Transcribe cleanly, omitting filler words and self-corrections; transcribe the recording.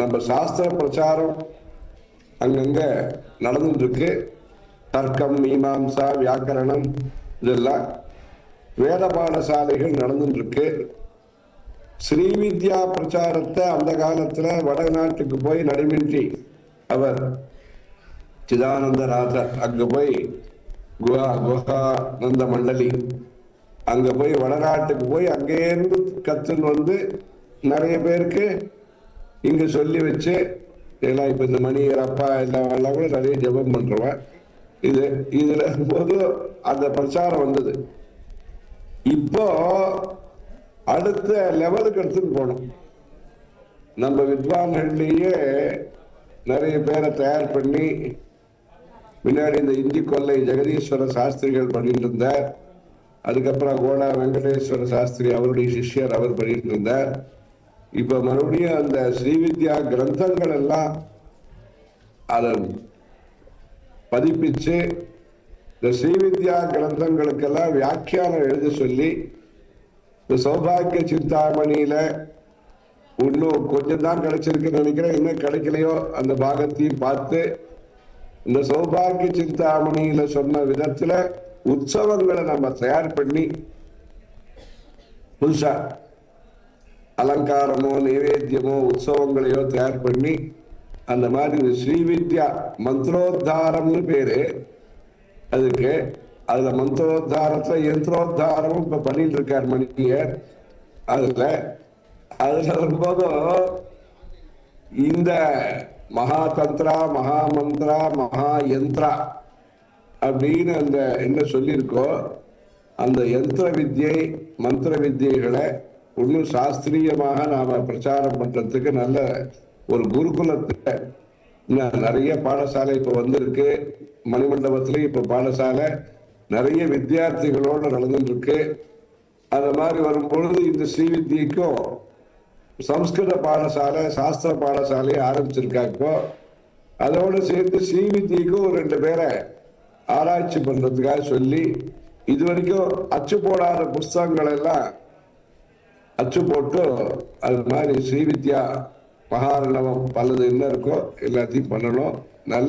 நம்ம சாஸ்திர பிரச்சாரம் அங்கங்க நடந்துட்டு இருக்கு. தர்க்கம், மீமாம்சா, வியாக்கரணம் இதெல்லாம் வேத பாடசாலைகள் நடந்துட்டு இருக்கு. ஸ்ரீவித்யா பிரச்சாரத்தை அந்த காலத்துல வடநாட்டுக்கு போய் நடைமின்றி அவர் சிதானந்தராஜர் அங்க போய் குஹானந்த மண்டலி அங்க போய் வடநாட்டுக்கு போய் அங்கேருந்து கத்துன்னு வந்து நிறைய பேருக்கு இங்க சொல்லி வச்சு எல்லாம் இப்ப இந்த மணியர் அப்பா எல்லாம் கூட நிறைய ஜபம் பண்றவன் இதுல போது அந்த பிரச்சாரம் வந்தது. இப்போ அடுத்த லெவலுக்கு எடுத்துட்டு போனோம். நம்ம வித்வான்கள்லயே நிறைய பேரை தயார் பண்ணி முன்னாடி இந்த இந்தி கொல்லை ஜெகதீஸ்வர சாஸ்திரிகள் பண்ணிட்டு இருந்தார். அதுக்கப்புறம் கோடா வெங்கடேஸ்வர சாஸ்திரி அவருடைய சிஷ்யர் அவர் பண்ணிட்டு இருந்தார். இப்ப மறுபடியும் அந்த ஸ்ரீவித்யா கிரந்தங்கள் எல்லாம் அதை பதிப்பிச்சு இந்த ஸ்ரீவித்யா கிரந்தங்களுக்கெல்லாம் வியாக்கியானம் எழுத சொல்லி இந்த சௌபாகிய சிந்தாமணியில இன்னும் கொஞ்சம் தான் கிடைச்சிருக்குன்னு நினைக்கிறேன். இன்னும் கிடைக்கலையோ அந்த பாகத்தையும் பார்த்து இந்த சௌபாகிய சிந்தாமணியில சொன்ன விதத்துல உற்சவங்களை நம்ம தயார் பண்ணி புதுசா அலங்காரமோ நைவேத்தியமோ உற்சவங்களையோ தயார் பண்ணி அந்த மாதிரி ஸ்ரீவித்யா மந்திரோத்தாரம்னு பேரு அதுக்கு. அதுல மந்திரோத்தாரத்துல யந்திரோத்தாரமும் இப்ப பண்ணிட்டு இருக்கார் மணியர். அதுல வரும்போதும் இந்த மகா தந்திரா, மகா மந்திரா, மகா யந்திரா அப்படின்னு அந்த என்ன சொல்லியிருக்கோ அந்த யந்திர வித்யை மந்திர வித்யைகளை இன்னும் சாஸ்திரியமாக நாம பிரச்சாரம் பண்றதுக்கு நல்ல ஒரு குருகுலத்துல நிறைய பாடசாலை இப்ப வந்திருக்கு. மணிமண்டபத்திலேயும் இப்ப பாடசாலை நிறைய வித்தியார்த்திகளோடு நடந்துட்டு இருக்கு. அந்த மாதிரி வரும்பொழுது இந்த ஸ்ரீவித்யைக்கும் சம்ஸ்கிருத பாடசாலை சாஸ்திர பாடசாலையை ஆரம்பிச்சிருக்காங்க. இப்போ அதோடு சேர்த்து ஸ்ரீவித்யைக்கும் ஒரு 2 பேரை ஆராய்ச்சி பண்றதுக்காக சொல்லி இது வரைக்கும் அச்சு போடாத புஸ்தகங்கள் எல்லாம் அச்சு போட்டு அது மாதிரி ஸ்ரீவித்யா மகாரணவம் பலது என்ன இருக்கோ எல்லாத்தையும் பண்ணணும். நல்ல